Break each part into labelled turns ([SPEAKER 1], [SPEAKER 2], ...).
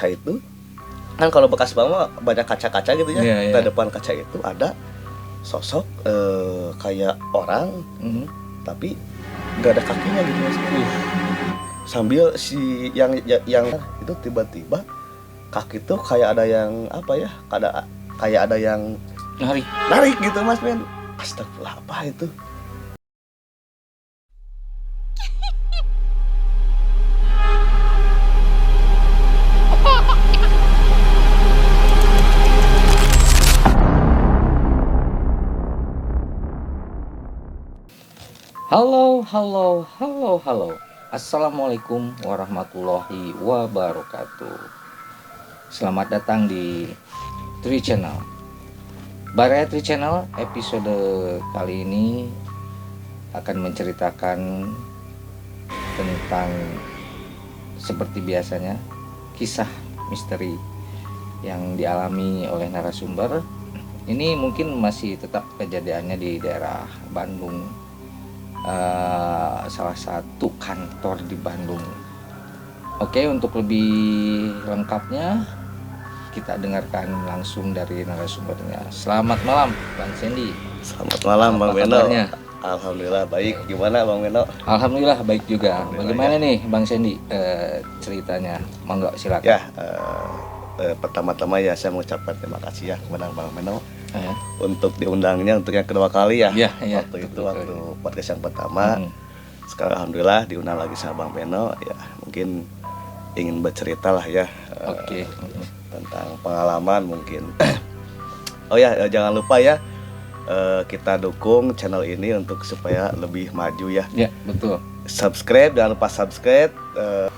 [SPEAKER 1] itu kan kalau bekas bank mah banyak kaca-kaca gitu ya.
[SPEAKER 2] Iya, iya.
[SPEAKER 1] Di depan kaca itu ada sosok kayak orang tapi nggak ada kakinya gitu Mas. Sambil si yang itu tiba-tiba kaki tuh kayak ada yang apa ya? Kayak ada yang narik gitu Mas men. Astagfirullah, apa itu?
[SPEAKER 2] Halo. Assalamualaikum warahmatullahi wabarakatuh. Selamat datang di Tri Channel. Baraya Tri Channel episode kali ini akan menceritakan tentang seperti biasanya kisah misteri yang dialami oleh narasumber. Ini mungkin masih tetap kejadiannya di daerah Bandung, salah satu kantor di Bandung. Oke, untuk lebih lengkapnya kita dengarkan langsung dari narasumbernya. Selamat malam Bang Sandy.
[SPEAKER 1] Selamat malam Bang Beno.
[SPEAKER 2] Kabarnya?
[SPEAKER 1] Alhamdulillah baik. Gimana Bang Beno?
[SPEAKER 2] Alhamdulillah baik juga. Bagaimana
[SPEAKER 1] ya.
[SPEAKER 2] nih Bang Sandy ceritanya? Monggo silakan.
[SPEAKER 1] Ya, pertama-tama ya saya mengucapkan terima kasih ya kepada Bang Beno untuk diundangnya untuk yang kedua kali ya.
[SPEAKER 2] Iya.
[SPEAKER 1] Waktu podcast yang pertama. Sekarang alhamdulillah diundang lagi sama Bang Beno ya, mungkin ingin bercerita lah ya.
[SPEAKER 2] Oke.
[SPEAKER 1] Tentang pengalaman mungkin. Oh ya, jangan lupa ya kita dukung channel ini untuk supaya lebih maju ya.
[SPEAKER 2] Ya, betul.
[SPEAKER 1] Subscribe, jangan lupa subscribe.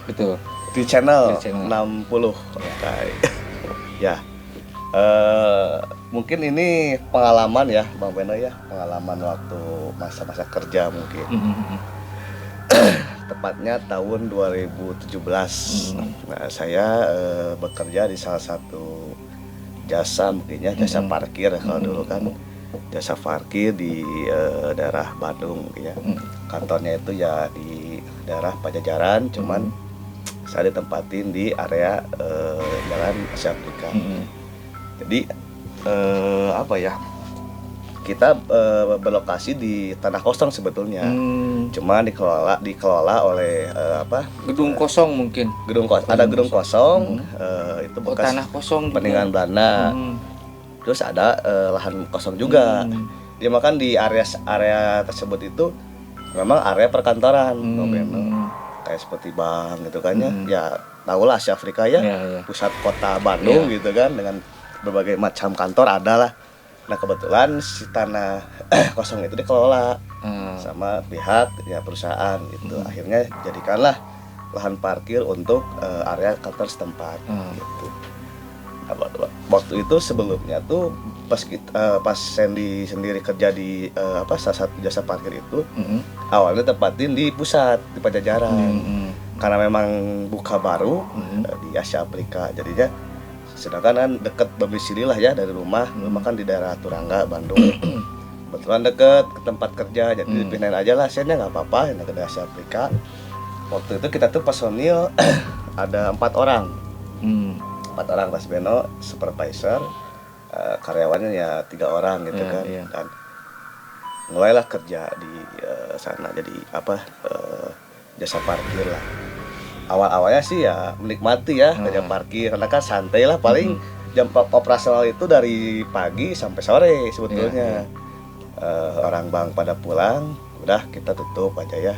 [SPEAKER 2] Betul.
[SPEAKER 1] Di channel
[SPEAKER 2] 60.
[SPEAKER 1] Okay. Ya. Mungkin ini pengalaman ya Bang Beno ya, pengalaman waktu masa-masa kerja mungkin. Tepatnya tahun 2017. Nah, saya bekerja di salah satu jasa mungkin ya, jasa parkir kalau dulu kan. Jasa parkir di daerah Bandung ya. Kantornya itu ya di daerah Pajajaran, cuman saya ditempatin di area Jalan Asia Afrika. Jadi apa ya? Kita berlokasi di tanah kosong sebetulnya. Cuma dikelola oleh
[SPEAKER 2] Gedung kosong mungkin.
[SPEAKER 1] Ada gedung kosong, itu bekas
[SPEAKER 2] tanah kosong
[SPEAKER 1] peninggalan Belanda. Terus ada lahan kosong juga. Dia makan di area tersebut itu memang area perkantoran, kayak seperti bank gitu kan ya. Ya tahulah Asia Afrika ya, pusat kota Bandung gitu kan, dengan berbagai macam kantor ada lah. Nah kebetulan si tanah kosong itu dikelola sama pihak ya perusahaan gitu. Akhirnya jadikanlah lahan parkir untuk area kantor setempat gitu. Waktu itu sebelumnya tuh pas Sandy sendiri kerja di salah satu jasa parkir itu, awalnya tempatin di pusat di Pajajaran. Karena memang buka baru di Asia Afrika, jadinya sedangkan kan deket domisili lah ya dari rumah kan di daerah Turangga Bandung. Kebetulan deket ke tempat kerja, jadi dipindahin aja lah Sandy, nggak apa-apa yang ke Asia Afrika. Waktu itu kita tuh personil ada 4 orang. 4 orang Mas Beno, supervisor, karyawannya ya 3 orang gitu kan. Dan mulailah kerja di sana jadi jasa parkir lah. Awal-awalnya sih ya menikmati ya kerja parkir, karena kan santai lah, paling jam operasional itu dari pagi sampai sore sebetulnya. Orang bank pada pulang, udah kita tutup aja ya.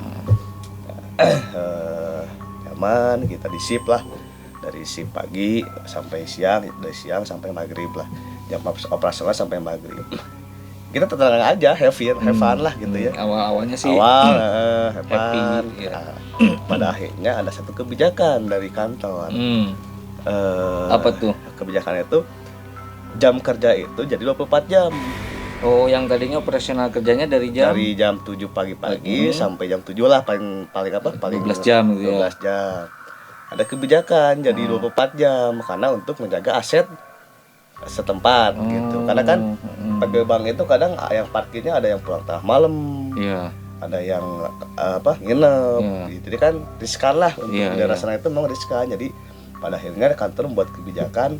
[SPEAKER 1] Nyaman, kita di shift lah. Dari shift pagi sampai siang, dari siang sampai maghrib lah, jam operasional sampai maghrib. Kita tenang aja, have fun lah gitu ya.
[SPEAKER 2] Awalnya sih
[SPEAKER 1] happy ya. Pada akhirnya ada satu kebijakan dari kantor.
[SPEAKER 2] Apa tuh?
[SPEAKER 1] Kebijakannya itu jam kerja itu jadi 24 jam.
[SPEAKER 2] Oh, yang tadinya operasional kerjanya dari jam
[SPEAKER 1] 7 pagi sampai jam 7 lah, paling
[SPEAKER 2] 12 jam gitu
[SPEAKER 1] 12 jam. Ada kebijakan jadi 24 jam karena untuk menjaga aset setempat gitu. Karena kan pegawai bank itu kadang yang parkirnya ada yang pulang tengah malam. Ada yang nginep. Jadi kan riskan lah untuk daerah sana itu memang riskan. Jadi pada akhirnya kantor membuat kebijakan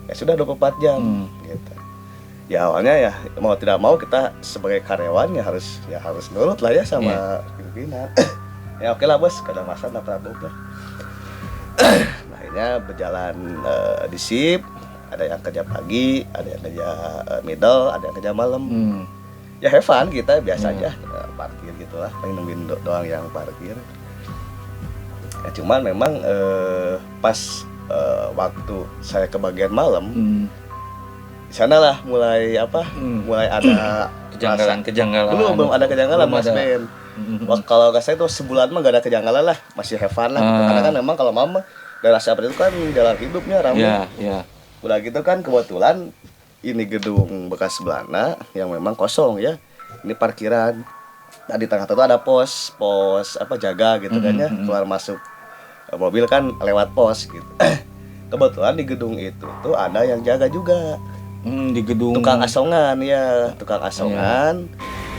[SPEAKER 1] ya sudah 24 jam gitu. Ya awalnya ya mau tidak mau kita sebagai karyawan ya harus nurut lah ya sama pimpinan. Ya oke lah bos, kadang masa nggak lah. Nah, akhirnya berjalan di shift, ada yang kerja pagi, ada yang kerja middle, ada yang kerja malam. Ya have fun kita biasa aja parkir gitulah, paling nungguin doang yang parkir. Ya, cuman memang pas waktu saya ke bagian malam, di sana lah mulai ada
[SPEAKER 2] kejanggalan.
[SPEAKER 1] Belum ada kejanggalan Mas Ben. Wah, kalau nggak saya itu sebulan mah gak ada kejanggalan lah, masih have fun lah. Karena kan memang kalau mama daerah Sapri itu kan jalan hidupnya ramai.
[SPEAKER 2] Iya.
[SPEAKER 1] Udah gitu kan kebetulan ini gedung bekas Belanda yang memang kosong ya. Ini parkiran. Nah, di tengah itu ada pos jaga gitu kan ya, keluar masuk mobil kan lewat pos gitu. Kebetulan di gedung itu tuh ada yang jaga juga.
[SPEAKER 2] Di gedung
[SPEAKER 1] Tukang asongan.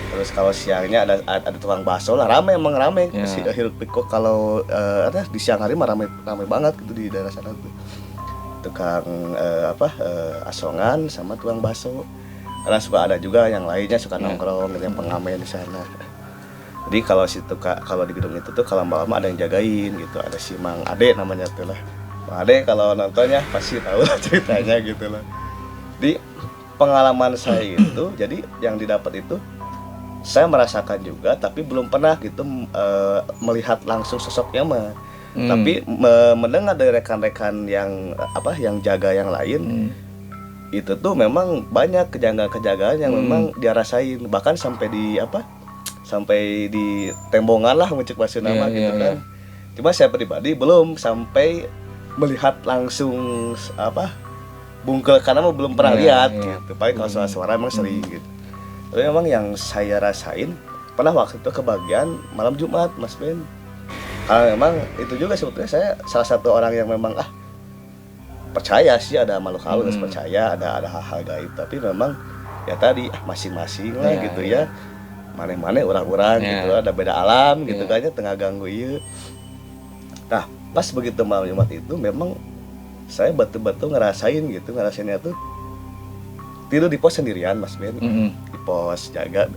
[SPEAKER 1] Terus kalau siangnya ada tukang bakso lah, rame. Si hiruk pikuk kalau di siang hari mah rame banget gitu di daerah sana tuh. Tukang asongan sama tukang bakso. Karena suka ada juga yang lainnya suka nongkrong yang pengamen di sana. Jadi kalau di gedung itu tuh kalau malam ada yang jagain gitu, ada si Mang Ade namanya tuh lah. Mang Ade kalau nontonnya pasti tahu ceritanya gitu lah. Di pengalaman saya itu, jadi yang didapat itu saya merasakan juga, tapi belum pernah gitu melihat langsung sosoknya mah. Tapi mendengar dari rekan-rekan yang jaga yang lain, itu tuh memang banyak kejanggalan yang memang dia rasain, bahkan sampai di tembongan lah mencek bahasa nama gitu kan. Cuma saya pribadi belum sampai melihat langsung bungkel karena belum pernah lihat gitu. Paling kalau suara-suara emang sering gitu. Tapi memang yang saya rasain pernah waktu itu kebagian malam Jumat Mas Ben. Karena memang itu juga sebetulnya saya salah satu orang yang memang percaya sih ada makhluk halus, percaya ada hal-hal gaib, tapi memang ya tadi masing-masing lah gitu ya. Mana-mana orang-orang gitu ada beda alam gitu kan ya, tengah ganggu ieu. Nah, pas begitu malam Jumat itu memang saya betul-betul ngerasainnya tuh tidur di pos sendirian Mas Ben. Di pos jaga.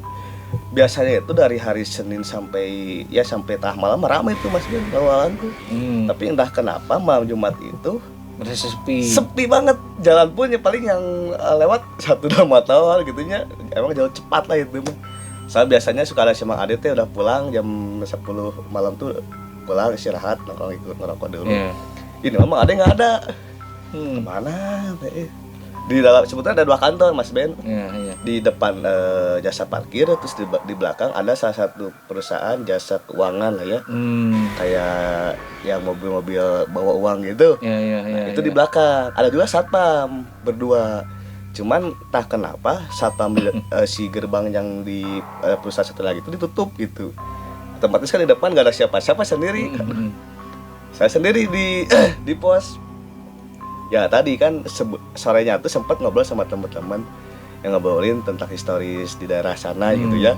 [SPEAKER 1] Biasanya itu dari hari Senin sampai tengah malam ramai itu Mas Ben lawalan tuh. Tapi entah kenapa malam Jumat itu
[SPEAKER 2] merasa
[SPEAKER 1] sepi banget. Jalan pun ya paling yang lewat 1-2 motor gitunya. Emang jauh cepat lah itu mah. Saya biasanya suka ada si Mang Adit udah pulang jam 10 malam tuh pulang istirahat ngerokok dulu. Ini memang ada nggak ada. Kemana teh? Di dalam sebetulnya ada 2 kantor Mas Ben. Di depan jasa parkir, terus di belakang ada salah satu perusahaan jasa keuangan lah ya. Kayak yang mobil-mobil bawa uang gitu. Itu di belakang. Ada juga satpam berdua. Cuman entah kenapa satpam si gerbang yang di perusahaan satu lagi itu ditutup gitu. Otomatis kan di depan gak ada siapa-siapa sendiri. Saya sendiri di pos. Ya tadi kan sorenya tuh sempat ngobrol sama teman-teman yang ngobrolin tentang historis di daerah sana gitu ya.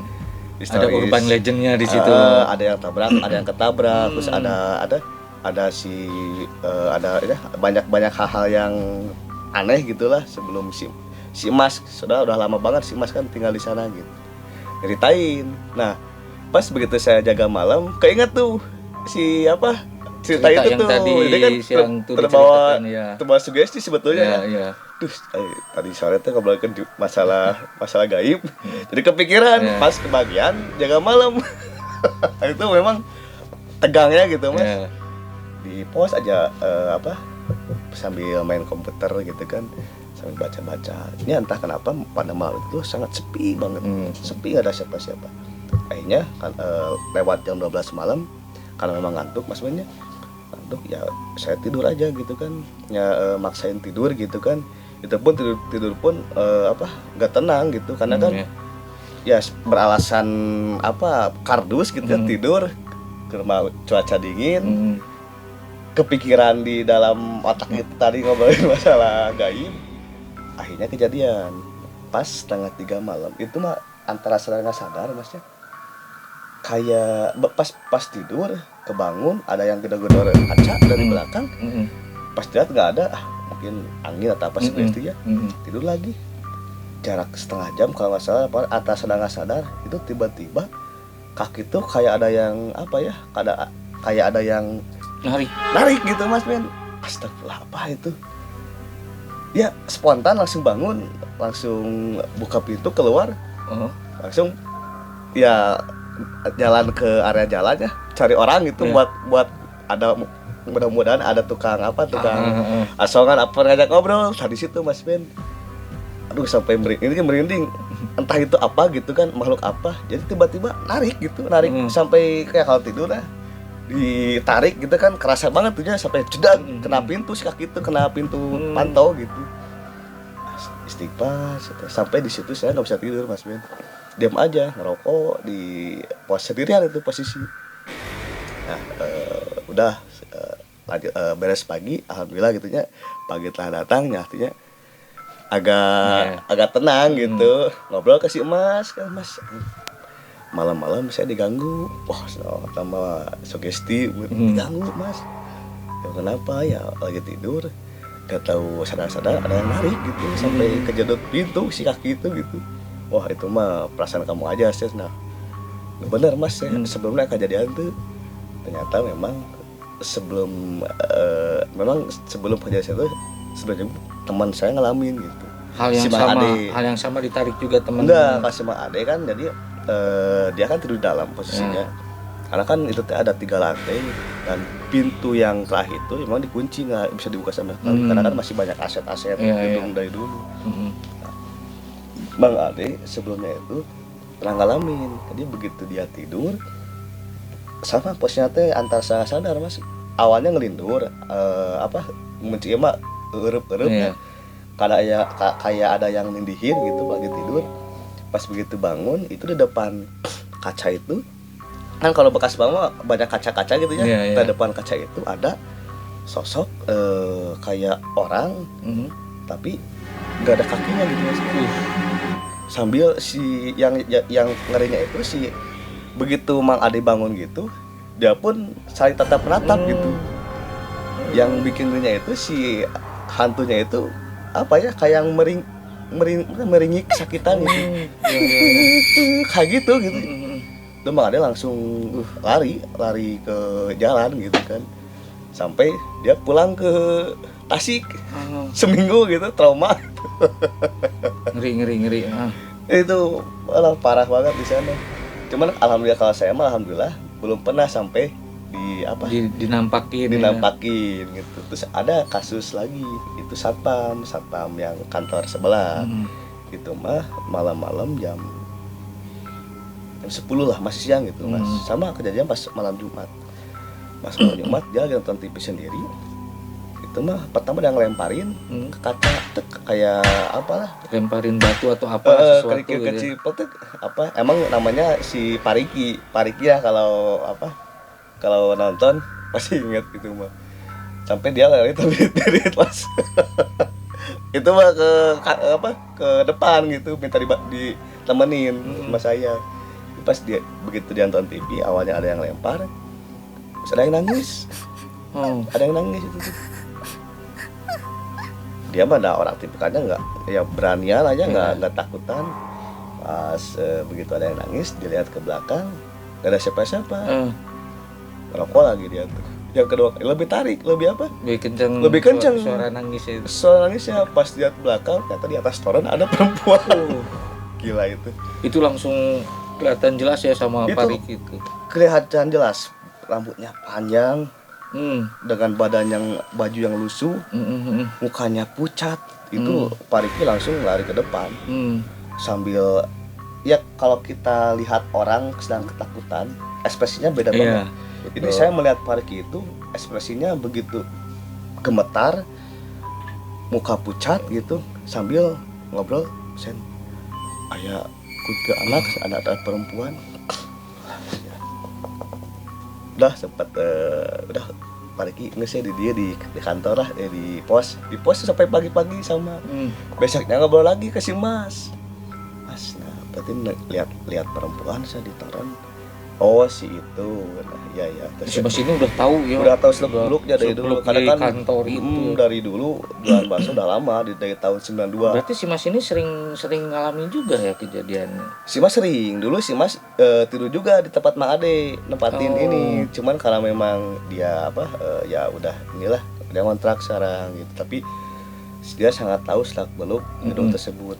[SPEAKER 2] Ada urban legendnya di situ.
[SPEAKER 1] Ada yang tabrak, ada yang ketabrak, terus ada banyak hal-hal yang aneh gitulah sebelum si Mas udah lama banget si Mas kan tinggal di sana gitu. Ceritain. Nah, pas begitu saya jaga malam, keinget tuh cerita itu tuh
[SPEAKER 2] tadi kan
[SPEAKER 1] terbawa sugesti sebetulnya. Duh, tadi sore tuh ngobrolin masalah gaib. Jadi kepikiran pas kebagian jaga malam. Itu memang tegangnya gitu Mas. Di pos aja sambil main komputer gitu kan, sambil baca-baca. Ini entah kenapa pada malam itu sangat sepi banget. Sepi gak ada siapa-siapa. Akhirnya kan, lewat jam 12 malam karena memang ngantuk Mas Bennya. Ya saya tidur aja gitu kan ya, maksain tidur gitu kan. Itu pun tidur pun gak tenang gitu karena kan ya beralasan kardus gitu ya, tidur karena cuaca dingin. Kepikiran di dalam otak itu tadi ngobrolin masalah gaib. Akhirnya kejadian pas 2:30 malam itu mah antara sadar nggak sadar Masnya, kayak pas tidur kebangun ada yang gedor-gedor kaca dari belakang. Pas lihat nggak ada, mungkin angin atau apa seperti itu ya, tidur lagi. Jarak setengah jam kalau nggak salah, atas sedang nggak sadar, itu tiba-tiba kaki tuh kayak ada yang apa ya, kayak ada yang narik gitu Mas men. Astagfirullah, apa itu? Ya spontan langsung bangun, langsung buka pintu keluar, langsung ya jalan ke area jalan ya, cari orang gitu buat ada, mudah-mudahan ada tukang asongan apa ngajak ngobrol. Di situ Mas Ben, aduh sampai merinding, entah itu apa gitu kan, makhluk apa. Jadi tiba-tiba narik sampai kayak kalau tidur lah, ditarik gitu kan, kerasa banget tuhnya sampai jedang kena pintu, si kaki itu kena pintu pantau gitu. Istighfar, sampai di situ saya nggak bisa tidur Mas Ben, diam aja ngerokok di pos sendirian itu posisi. Nah udah lanjut, beres pagi, alhamdulillah gitunya, pagi telah datangnya artinya agak tenang gitu. Ngobrol ke si Mas, kan Mas malam-malam saya diganggu, wah tambah sugesti, diganggu Mas. Ya kenapa ya, lagi tidur gak tahu sadar-sadar ada yang narik gitu, sampai kejedot pintu si kaki itu gitu. Wah itu mah perasaan kamu aja sih. Nah bener Mas, sebelumnya kejadian tuh ternyata memang sebelum kejadian itu sebenarnya teman saya ngalamin gitu.
[SPEAKER 2] Hal yang sama ditarik juga teman.
[SPEAKER 1] Enggak, pas sama Ade kan, jadi dia kan tidur di dalam posisinya. Karena kan itu ada 3 lantai dan pintu yang terakhir itu memang dikunci, nggak bisa dibuka sama sekali karena kan masih banyak aset-aset gedung dari dulu. Bang Ade sebelumnya itu pernah ngalamin, jadi begitu dia tidur sama posisinya teh antar sadar Mas. Awalnya ngelindur, mencium mah erup-erup ya. Kayak ada yang nindihin gitu lagi tidur. Pas begitu bangun, itu di depan kaca itu kan, kalau bekas bangun banyak kaca-kaca gitu ya. Di depan kaca itu ada sosok kayak orang, tapi nggak ada kakinya gitu Mas. Sambil si yang ngerinya itu, si begitu Mang Ade bangun gitu, dia pun saling tatap menatap gitu. Yang bikin ngerinya itu si hantunya itu apa ya, kayak yang meringik kesakitan gitu. Kayak gitu. Tuh Mang Ade langsung lari ke jalan gitu kan, sampai dia pulang ke Tasik seminggu gitu, trauma.
[SPEAKER 2] Ngeri.
[SPEAKER 1] Itu malah parah banget di sana. Cuman alhamdulillah, kalau saya mah alhamdulillah belum pernah sampai dinampakin gitu. Terus ada kasus lagi, itu satpam yang kantor sebelah. Itu mah malam-malam jam 10 lah, masih siang gitu Mas. Sama kejadian pas malam Jumat. Dia lagi nonton TV sendiri. Itu mah pertama dia ngelemparin ke kaca, kayak apalah,
[SPEAKER 2] lemparin batu atau apa sesuatu
[SPEAKER 1] kerikil kecil apa, emang namanya si pariki ya, kalau nonton pasti inget gitu mah. Sampai dia lari terit Mas. Itu mah ke depan gitu, minta ditemenin sama saya. Pas dia begitu dia nonton TV, awalnya ada yang lempar, terus ada yang nangis. Ada yang nangis itu. Dia mah ada orang tipikalnya nggak, ya beranian aja, nggak takutan. Pas begitu ada yang nangis, dilihat ke belakang, nggak ada siapa-siapa. Ngerokok lagi dia tuh. Yang kedua lebih kenceng
[SPEAKER 2] suara nangisnya.
[SPEAKER 1] Suara nangisnya pas lihat belakang, ternyata di atas toren ada perempuan. Gila itu. Itu
[SPEAKER 2] langsung kelihatan jelas ya sama Parik itu.
[SPEAKER 1] Kelihatan jelas, rambutnya panjang. Dengan baju yang lusuh, mukanya pucat. Itu Pariki langsung lari ke depan, sambil ya, kalau kita lihat orang sedang ketakutan, ekspresinya beda banget. Ini saya melihat Pariki itu ekspresinya begitu gemetar, muka pucat gitu, sambil ngobrol, "Sen, ayah kudu anak, ada perempuan." Udah sempat udah Pariki nge-share di kantor lah, di pos sampai pagi-pagi sama. Besoknya ngobrol lagi ke si Mas, nah berarti lihat perempuan saya di toren, Oh si itu, nah, ya ya.
[SPEAKER 2] Si Mas ini udah tahu ya.
[SPEAKER 1] Udah tahu seluk-beluknya dari dulu.
[SPEAKER 2] Karena
[SPEAKER 1] Karena kan
[SPEAKER 2] kantor itu.
[SPEAKER 1] dari dulu jualan bakso udah lama dari tahun 92.
[SPEAKER 2] Berarti si Mas ini sering ngalamin juga ya kejadian.
[SPEAKER 1] Si Mas sering dulu si Mas tidur juga di tempat Mang Ade nempatin ini. Cuman karena memang dia ya udah inilah dia kontrak sekarang gitu. Tapi dia sangat tahu seluk-beluk gedung tersebut.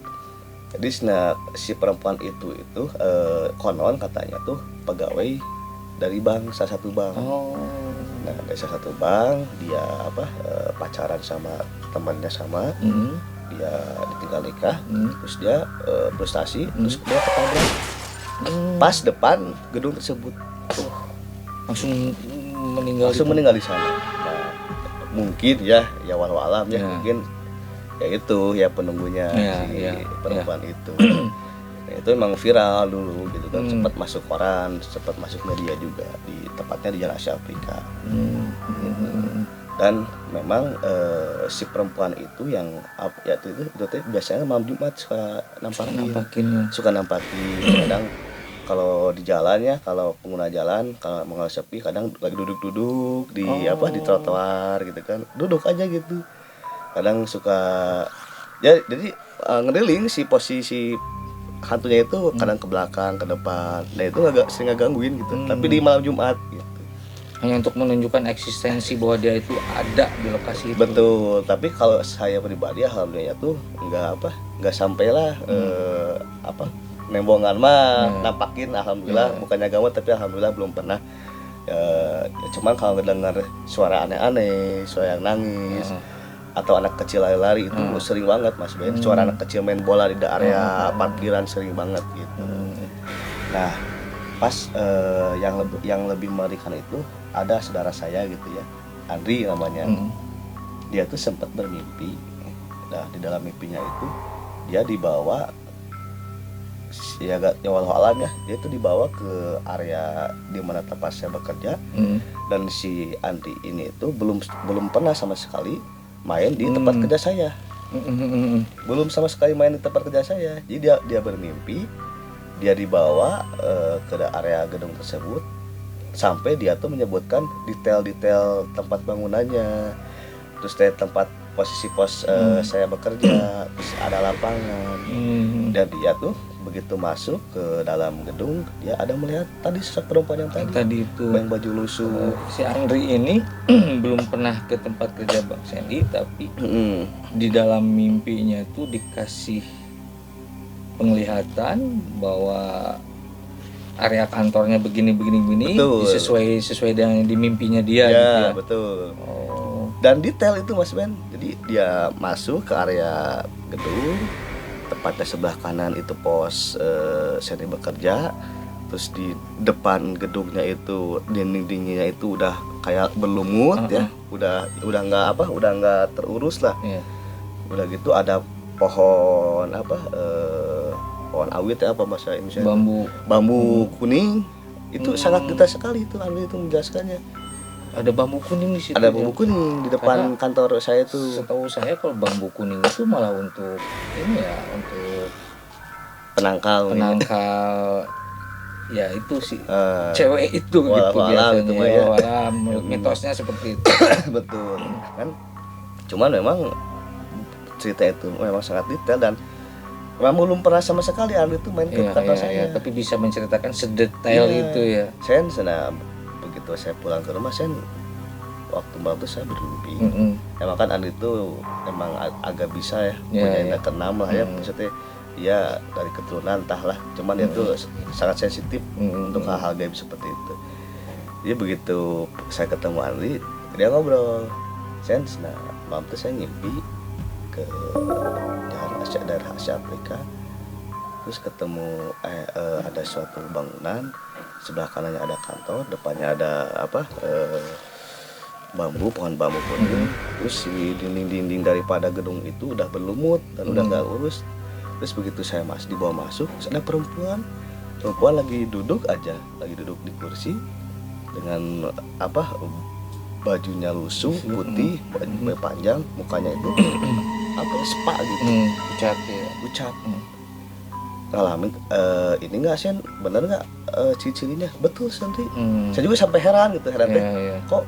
[SPEAKER 1] Jadi si perempuan itu konon katanya tuh pegawai dari bank, salah satu bank. Nah dari salah satu bank dia pacaran sama temannya sama, dia ditinggal nikah, terus dia frustasi, terus dia ketabrak pas depan gedung tersebut.
[SPEAKER 2] Langsung meninggal.
[SPEAKER 1] Langsung meninggal di sana. Nah mungkin ya walau alam ya mungkin ya itu ya penunggunya si perempuan itu. Nah, itu emang viral dulu gitu kan, sempat masuk koran, sempat masuk media juga di tepatnya di Jalan Asia Afrika. Dan memang si perempuan itu yang ya itu biasanya malam Jumat suka nampakin kadang kalau di jalan ya, kalau pengguna jalan kalau mau sepi kadang lagi duduk-duduk di di trotoar gitu kan, duduk aja gitu. Kadang suka ya jadi ngeriling si posisi hantunya itu kadang ke belakang ke depan, nah itu agak sering ngegangguin gitu. Tapi di malam Jumat gitu
[SPEAKER 2] hanya untuk menunjukkan eksistensi bahwa dia itu ada di lokasi itu.
[SPEAKER 1] Betul. Tapi kalau saya pribadi alhamdulillah tuh nggak sampailah nembongan mah nampakin alhamdulillah. Bukannya gawat tapi alhamdulillah belum pernah. Cuman kalau ngedengar suara aneh-aneh, suara yang nangis atau anak kecil lari-lari itu sering banget Mas Ben. Suara anak kecil main bola di area parkiran sering banget gitu. Nah pas yang lebih mengerikan itu ada saudara saya gitu ya, Andri namanya. Dia tuh sempat bermimpi. Nah di dalam mimpinya itu dia dibawa ya walau alam ya, dia tuh dibawa ke area di mana tempat saya bekerja. Dan si Andri ini itu belum pernah sama sekali main di tempat kerja saya. Belum sama sekali main di tempat kerja saya. Jadi dia bermimpi, dia dibawa ke area gedung tersebut sampai dia tuh menyebutkan detail-detail tempat bangunannya, terus tempat posisi pos saya bekerja, terus ada lapangan. Dan dia tuh begitu masuk ke dalam gedung, dia ada melihat tadi sosok perempuan yang tadi
[SPEAKER 2] itu
[SPEAKER 1] yang baju lusuh.
[SPEAKER 2] Si Andri ini belum pernah ke tempat kerja Bang Sandy, tapi di dalam mimpinya itu dikasih penglihatan bahwa area kantornya begini sesuai dengan di mimpinya dia gitu ya.
[SPEAKER 1] Betul. Dan detail itu Mas Ben. Jadi dia masuk ke area gedung, tepatnya sebelah kanan itu pos saya bekerja. Terus di depan gedungnya itu dinding-dindingnya itu udah kayak berlumut ya. Udah nggak terurus lah. Udah gitu ada pohon pohon awit ya bahasa Indonesia, bambu kuning itu sangat detail sekali itu. Andri itu menjelaskannya
[SPEAKER 2] ada bambu kuning di situ.
[SPEAKER 1] Ada bambu kuning di depan kantor saya itu.
[SPEAKER 2] Setahu saya kalau bambu kuning itu malah untuk ini ya, untuk
[SPEAKER 1] penangkal
[SPEAKER 2] ya itu sih cewek itu gitu biasanya. Mitosnya seperti itu.
[SPEAKER 1] Betul kan. Cuman memang cerita itu memang sangat detail dan memang belum pernah sama sekali Andri itu main ke kantor saya.
[SPEAKER 2] Tapi bisa menceritakan sedetail itu ya.
[SPEAKER 1] Saya begitu saya pulang ke rumah, saya waktu malam itu saya bermimpi. Emang kan Andri itu emang agak bisa ya, punya indera keenam lah ya, maksudnya dia dari keturunan entahlah. Cuman dia tuh sangat sensitif untuk hal-hal gaib seperti itu. Jadi begitu saya ketemu Andri, dia ngobrol. Malam itu saya ngimpi ke daerah Asia Afrika, terus ketemu ada suatu bangunan, sebelah kanannya ada kantor, depannya ada pohon bambu kuning. Terus si dinding-dinding daripada gedung itu udah berlumut dan udah nggak urus. Terus begitu saya dibawa masuk, ada perempuan lagi duduk di kursi dengan bajunya lusuh putih, baju panjang, mukanya itu spa gitu,
[SPEAKER 2] pucat.
[SPEAKER 1] ngalamin ini nggak Sen, bener nggak ciri-cirinya? Betul Sentri. Saya juga sampai heran gitu, teh kok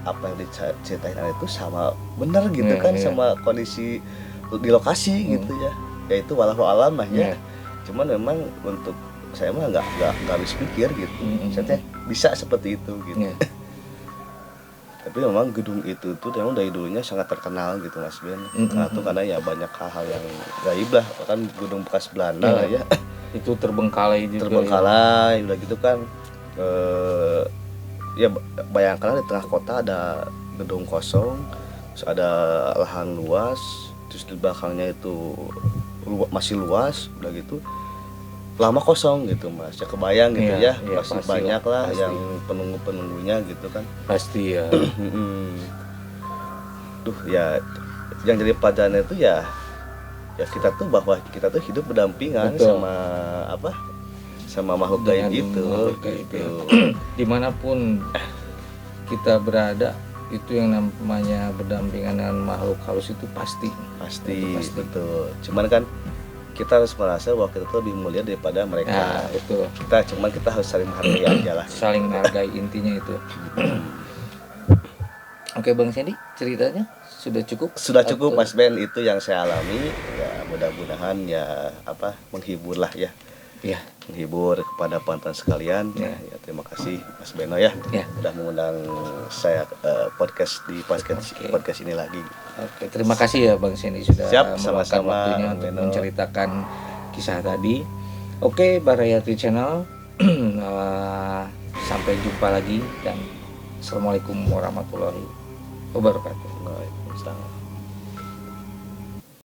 [SPEAKER 1] apa yang diceritain itu sama bener gitu kan sama kondisi di lokasi gitu ya. Ya itu walau alam lah ya. Cuman memang untuk saya mah nggak habis pikir gitu. Saya teh bisa seperti itu gitu. Tapi memang gedung itu tuh memang dari dulunya sangat terkenal gitu Mas Ben. Karena ya banyak hal-hal yang gaib lah, kan gedung bekas Belanda lah ya.
[SPEAKER 2] Itu terbengkalai juga.
[SPEAKER 1] Terbengkalai udah gitu kan. Ya bayangkan di tengah kota ada gedung kosong, terus ada lahan luas, terus di belakangnya itu masih luas, udah gitu lama kosong gitu Mas. Ya kebayang gitu ya masih banyak lah pasti. Yang penunggunya gitu kan. Pasti
[SPEAKER 2] ya.
[SPEAKER 1] Tuh ya yang jadi pelajaran itu ya kita tuh bahwa kita tuh hidup berdampingan. Betul. sama makhluk gaib itu gitu.
[SPEAKER 2] Dimanapun kita berada itu yang namanya berdampingan dengan makhluk halus itu pasti.
[SPEAKER 1] Betul. Cuman kan kita harus merasa bahwa kita tuh lebih mulia daripada mereka.
[SPEAKER 2] Betul.
[SPEAKER 1] Kita harus saling menghargai aja lah.
[SPEAKER 2] Saling menghargai intinya itu. Oke Bang Sandy, ceritanya sudah cukup?
[SPEAKER 1] Sudah cukup Mas Ben, itu yang saya alami. Ya mudah-mudahan ya menghibur lah ya.
[SPEAKER 2] Ya,
[SPEAKER 1] menghibur kepada penonton sekalian. Ya terima kasih Mas Beno ya. Udah mengundang saya podcast ini lagi.
[SPEAKER 2] Oke, terima kasih ya Bang Sandy sudah meluangkan waktunya untuk
[SPEAKER 1] Beno
[SPEAKER 2] menceritakan kisah tadi. Oke, Barayatri Channel. Sampai jumpa lagi dan Assalamualaikum warahmatullahi wabarakatuh.
[SPEAKER 1] Waalaikumsalam.